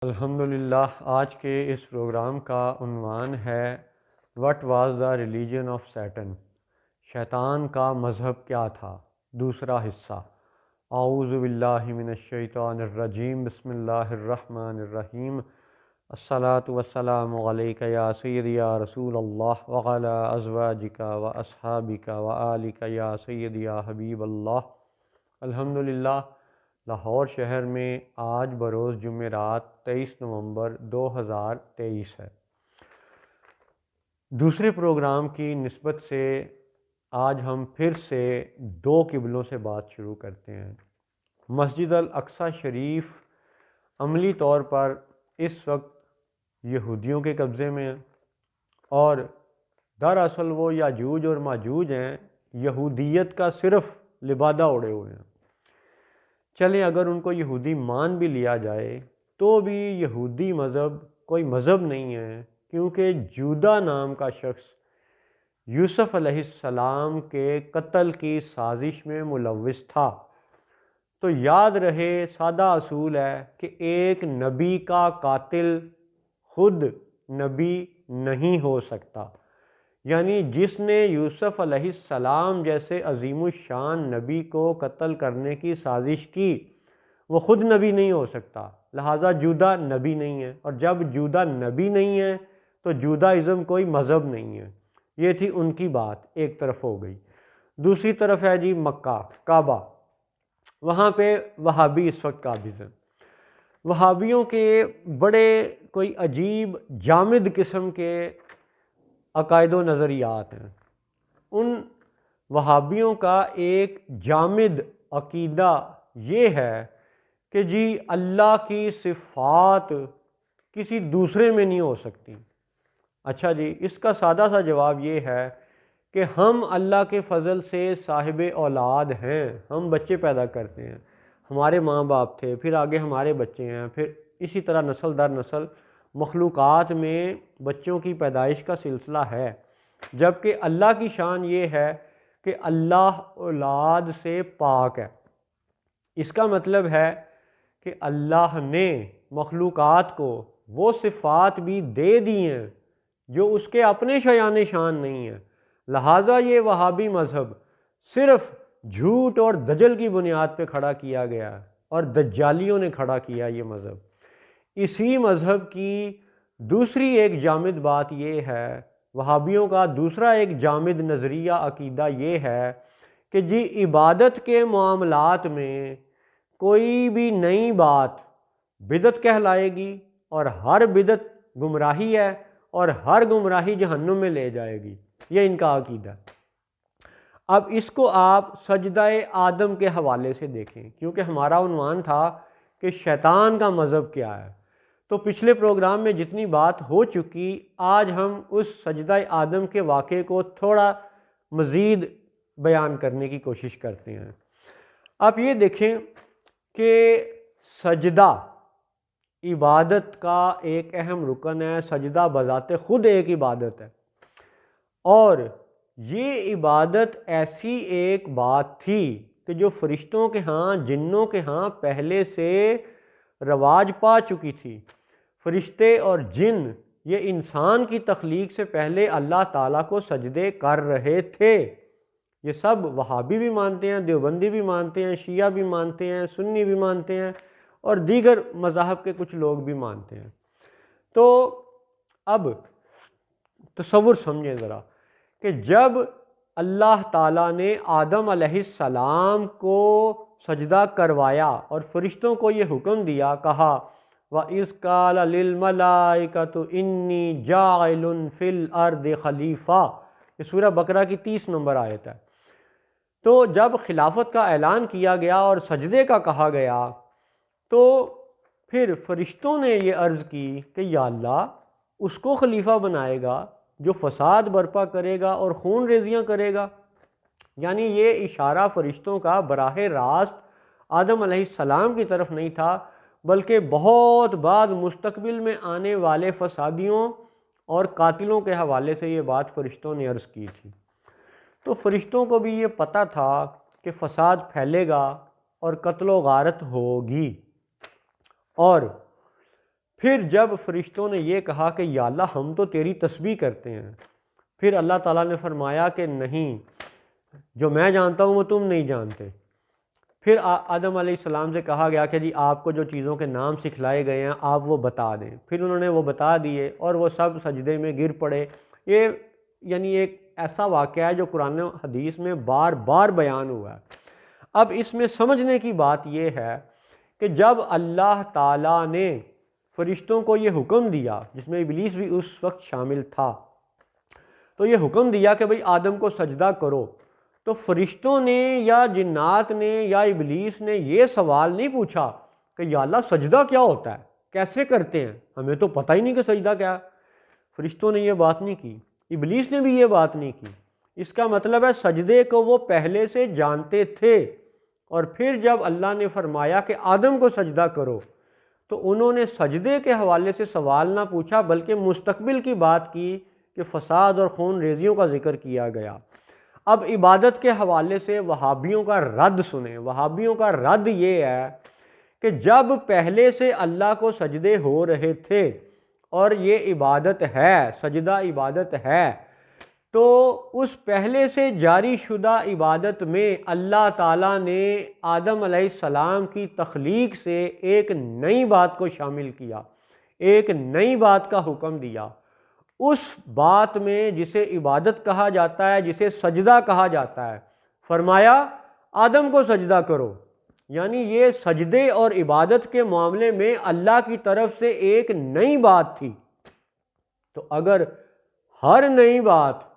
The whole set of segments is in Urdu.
الحمدللہ آج کے اس پروگرام کا عنوان ہے what was the religion of Satan, شیطان کا مذہب کیا تھا، دوسرا حصہ۔ اعوذ باللہ من الشیطان الرجیم، بسم اللہ الرحمن الرحیم۔ الصلاۃ والسلام علیک یا سیدی یا رسول اللہ وعلی ازواجک و اصحابک و آلک یا سیدی یا حبیب اللہ۔ الحمدللہ لاہور شہر میں آج بروز جمعرات 23 نومبر 2023 ہے۔ دوسرے پروگرام کی نسبت سے آج ہم پھر سے دو قبلوں سے بات شروع کرتے ہیں۔ مسجد الاقصی شریف عملی طور پر اس وقت یہودیوں کے قبضے میں ہے، اور دراصل وہ یاجوج اور ماجوج ہیں، یہودیت کا صرف لبادہ اڑے ہوئے ہیں۔ چلیں اگر ان کو یہودی مان بھی لیا جائے تو بھی یہودی مذہب کوئی مذہب نہیں ہے، کیونکہ جودا نام کا شخص یوسف علیہ السلام کے قتل کی سازش میں ملوث تھا۔ تو یاد رہے، سادہ اصول ہے کہ ایک نبی کا قاتل خود نبی نہیں ہو سکتا، یعنی جس نے یوسف علیہ السلام جیسے عظیم الشان نبی کو قتل کرنے کی سازش کی وہ خود نبی نہیں ہو سکتا، لہٰذا جودا نبی نہیں ہے، اور جب جودا نبی نہیں ہے تو جوداازم کوئی مذہب نہیں ہے۔ یہ تھی ان کی بات، ایک طرف ہو گئی۔ دوسری طرف ہے جی مکہ، کعبہ، وہاں پہ وہابی اس وقت قابض ہیں۔ وہابیوں کے بڑے کوئی عجیب جامد قسم کے عقائد و نظریات ہیں۔ ان وہابیوں کا ایک جامد عقیدہ یہ ہے کہ جی اللہ کی صفات کسی دوسرے میں نہیں ہو سکتی۔ اچھا جی، اس کا سادہ سا جواب یہ ہے کہ ہم اللہ کے فضل سے صاحب اولاد ہیں، ہم بچے پیدا کرتے ہیں، ہمارے ماں باپ تھے، پھر آگے ہمارے بچے ہیں، پھر اسی طرح نسل در نسل مخلوقات میں بچوں کی پیدائش کا سلسلہ ہے، جبکہ اللہ کی شان یہ ہے کہ اللہ اولاد سے پاک ہے۔ اس کا مطلب ہے کہ اللہ نے مخلوقات کو وہ صفات بھی دے دی ہیں جو اس کے اپنے شایان شان نہیں ہیں، لہٰذا یہ وہابی مذہب صرف جھوٹ اور دجل کی بنیاد پہ کھڑا کیا گیا، اور دجالیوں نے کھڑا کیا یہ مذہب۔ اسی مذہب کی دوسری ایک جامد بات یہ ہے، وہابیوں کا دوسرا ایک جامد نظریہ عقیدہ یہ ہے کہ جی عبادت کے معاملات میں کوئی بھی نئی بات بدعت کہلائے گی، اور ہر بدعت گمراہی ہے، اور ہر گمراہی جہنم میں لے جائے گی، یہ ان کا عقیدہ۔ اب اس کو آپ سجدہ آدم کے حوالے سے دیکھیں، کیونکہ ہمارا عنوان تھا کہ شیطان کا مذہب کیا ہے۔ تو پچھلے پروگرام میں جتنی بات ہو چکی، آج ہم اس سجدہ آدم کے واقعے کو تھوڑا مزید بیان کرنے کی کوشش کرتے ہیں۔ آپ یہ دیکھیں کہ سجدہ عبادت کا ایک اہم رکن ہے، سجدہ بذات خود ایک عبادت ہے، اور یہ عبادت ایسی ایک بات تھی کہ جو فرشتوں کے ہاں، جنوں کے ہاں پہلے سے رواج پا چکی تھی۔ فرشتے اور جن یہ انسان کی تخلیق سے پہلے اللہ تعالیٰ کو سجدے کر رہے تھے۔ یہ سب وہابی بھی مانتے ہیں، دیوبندی بھی مانتے ہیں، شیعہ بھی مانتے ہیں، سنی بھی مانتے ہیں، اور دیگر مذاہب کے کچھ لوگ بھی مانتے ہیں۔ تو اب تصور سمجھیں ذرا کہ جب اللہ تعالیٰ نے آدم علیہ السلام کو سجدہ کروایا اور فرشتوں کو یہ حکم دیا، کہا وَإِذْ قَالَ لِلْمَلَائِكَةُ إِنِّي جَاعِلٌ فِي الْأَرْضِ خلیفہ، یہ سورہ بقرہ کی 30 نمبر آیت ہے۔ تو جب خلافت کا اعلان کیا گیا اور سجدے کا کہا گیا، تو پھر فرشتوں نے یہ عرض کی کہ یا اللہ، اس کو خلیفہ بنائے گا جو فساد برپا کرے گا اور خون ریزیاں کرے گا۔ یعنی یہ اشارہ فرشتوں کا براہ راست آدم علیہ السلام کی طرف نہیں تھا، بلکہ بہت بعد مستقبل میں آنے والے فسادیوں اور قاتلوں کے حوالے سے یہ بات فرشتوں نے عرض کی تھی۔ تو فرشتوں کو بھی یہ پتہ تھا کہ فساد پھیلے گا اور قتل و غارت ہوگی، اور پھر جب فرشتوں نے یہ کہا کہ یا اللہ ہم تو تیری تسبیح کرتے ہیں، پھر اللہ تعالیٰ نے فرمایا کہ نہیں، جو میں جانتا ہوں وہ تم نہیں جانتے۔ پھر آدم علیہ السلام سے کہا گیا کہ جی آپ کو جو چیزوں کے نام سکھلائے گئے ہیں آپ وہ بتا دیں، پھر انہوں نے وہ بتا دیے اور وہ سب سجدے میں گر پڑے۔ یہ یعنی ایک ایسا واقعہ ہے جو قرآن و حدیث میں بار بار بیان ہوا ہے۔ اب اس میں سمجھنے کی بات یہ ہے کہ جب اللہ تعالیٰ نے فرشتوں کو یہ حکم دیا، جس میں ابلیس بھی اس وقت شامل تھا، تو یہ حکم دیا کہ بھئی آدم کو سجدہ کرو، تو فرشتوں نے یا جنات نے یا ابلیس نے یہ سوال نہیں پوچھا کہ یا اللہ سجدہ کیا ہوتا ہے، کیسے کرتے ہیں، ہمیں تو پتہ ہی نہیں کہ سجدہ کیا ہے۔ فرشتوں نے یہ بات نہیں کی، ابلیس نے بھی یہ بات نہیں کی۔ اس کا مطلب ہے سجدے کو وہ پہلے سے جانتے تھے، اور پھر جب اللہ نے فرمایا کہ آدم کو سجدہ کرو تو انہوں نے سجدے کے حوالے سے سوال نہ پوچھا، بلکہ مستقبل کی بات کی کہ فساد اور خون ریزیوں کا ذکر کیا گیا۔ اب عبادت کے حوالے سے وہابیوں کا رد سنیں۔ وہابیوں کا رد یہ ہے کہ جب پہلے سے اللہ کو سجدے ہو رہے تھے اور یہ عبادت ہے، سجدہ عبادت ہے، تو اس پہلے سے جاری شدہ عبادت میں اللہ تعالیٰ نے آدم علیہ السلام کی تخلیق سے ایک نئی بات کو شامل کیا، ایک نئی بات کا حکم دیا۔ اس بات میں جسے عبادت کہا جاتا ہے، جسے سجدہ کہا جاتا ہے، فرمایا آدم کو سجدہ کرو۔ یعنی یہ سجدے اور عبادت کے معاملے میں اللہ کی طرف سے ایک نئی بات تھی۔ تو اگر ہر نئی بات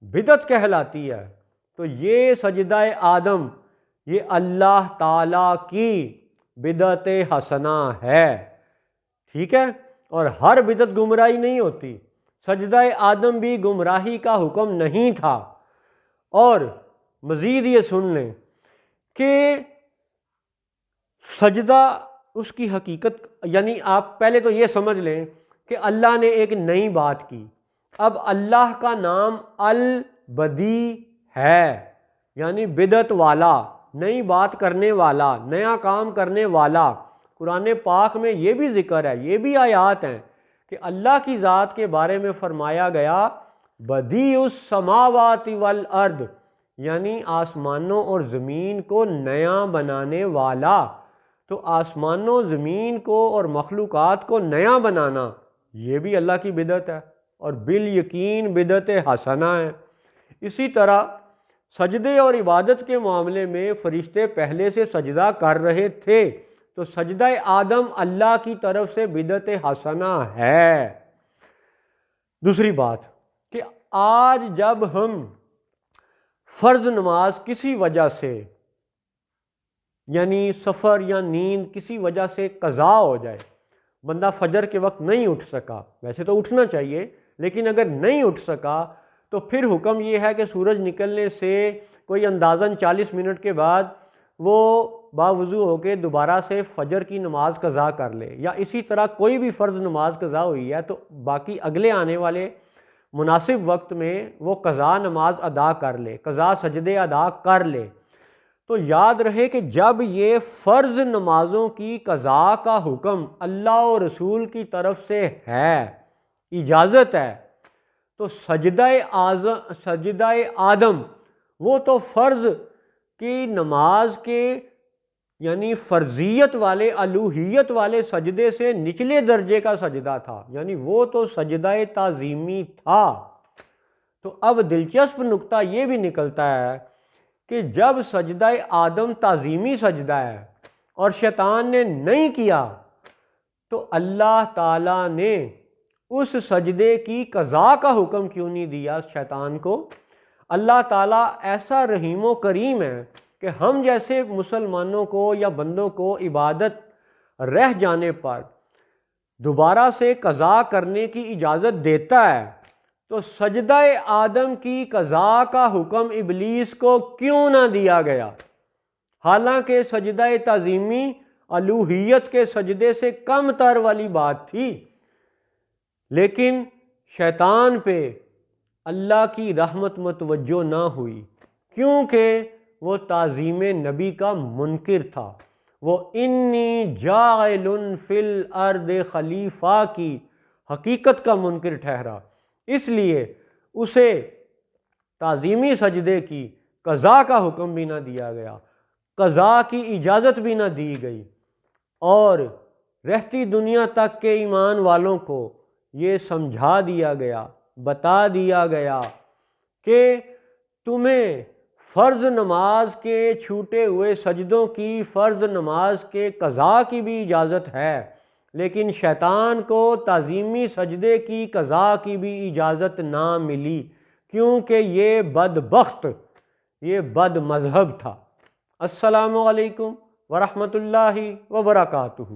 بدعت کہلاتی ہے تو یہ سجدہ آدم یہ اللہ تعالیٰ کی بدعت حسنہ ہے، ٹھیک ہے؟ اور ہر بدعت گمراہی نہیں ہوتی، سجدہ آدم بھی گمراہی کا حکم نہیں تھا۔ اور مزید یہ سن لیں کہ سجدہ اس کی حقیقت، یعنی آپ پہلے تو یہ سمجھ لیں کہ اللہ نے ایک نئی بات کی۔ اب اللہ کا نام البدی ہے، یعنی بدعت والا، نئی بات کرنے والا، نیا کام کرنے والا۔ قرآن پاک میں یہ بھی ذکر ہے، یہ بھی آیات ہیں کہ اللہ کی ذات کے بارے میں فرمایا گیا بدیع السماوات والارض، یعنی آسمانوں اور زمین کو نیا بنانے والا۔ تو آسمانوں، زمین کو اور مخلوقات کو نیا بنانا یہ بھی اللہ کی بدعت ہے، اور بالیقین بدعت حسنہ ہے۔ اسی طرح سجدے اور عبادت کے معاملے میں فرشتے پہلے سے سجدہ کر رہے تھے، تو سجدہ آدم اللہ کی طرف سے بدعت حسنہ ہے۔ دوسری بات کہ آج جب ہم فرض نماز کسی وجہ سے، یعنی سفر یا نیند کسی وجہ سے قضا ہو جائے، بندہ فجر کے وقت نہیں اٹھ سکا، ویسے تو اٹھنا چاہیے لیکن اگر نہیں اٹھ سکا تو پھر حکم یہ ہے کہ سورج نکلنے سے کوئی اندازاً 40 منٹ کے بعد وہ باوضو ہو کے دوبارہ سے فجر کی نماز قضا کر لے، یا اسی طرح کوئی بھی فرض نماز قضا ہوئی ہے تو باقی اگلے آنے والے مناسب وقت میں وہ قضا نماز ادا کر لے، قضا سجدے ادا کر لے۔ تو یاد رہے کہ جب یہ فرض نمازوں کی قضا کا حکم اللہ اور رسول کی طرف سے ہے، اجازت ہے، تو سجدہ آدم وہ تو فرض کی نماز کے یعنی فرضیت والے، الوہیت والے سجدے سے نچلے درجے کا سجدہ تھا، یعنی وہ تو سجدہ تعظیمی تھا۔ تو اب دلچسپ نکتہ یہ بھی نکلتا ہے کہ جب سجدہ آدم تعظیمی سجدہ ہے اور شیطان نے نہیں کیا، تو اللہ تعالیٰ نے اس سجدے کی قضا کا حکم کیوں نہیں دیا شیطان کو؟ اللہ تعالیٰ ایسا رحیم و کریم ہے کہ ہم جیسے مسلمانوں کو یا بندوں کو عبادت رہ جانے پر دوبارہ سے قضا کرنے کی اجازت دیتا ہے، تو سجدہ آدم کی قضا کا حکم ابلیس کو کیوں نہ دیا گیا؟ حالانکہ سجدہ تعظیمی الوہیت کے سجدے سے کم تر والی بات تھی، لیکن شیطان پہ اللہ کی رحمت متوجہ نہ ہوئی، کیونکہ وہ تعظیم نبی کا منکر تھا، وہ انی جاعل فی الارض خلیفہ کی حقیقت کا منکر ٹھہرا، اس لیے اسے تعظیمی سجدے کی قضا کا حکم بھی نہ دیا گیا، قضا کی اجازت بھی نہ دی گئی، اور رہتی دنیا تک کے ایمان والوں کو یہ سمجھا دیا گیا، بتا دیا گیا کہ تمہیں فرض نماز کے چھوٹے ہوئے سجدوں کی، فرض نماز کے قضا کی بھی اجازت ہے، لیکن شیطان کو تعظیمی سجدے کی قضا کی بھی اجازت نہ ملی، کیونکہ یہ بدبخت، یہ بد مذہب تھا۔ السلام علیکم ورحمۃ اللہ وبرکاتہ۔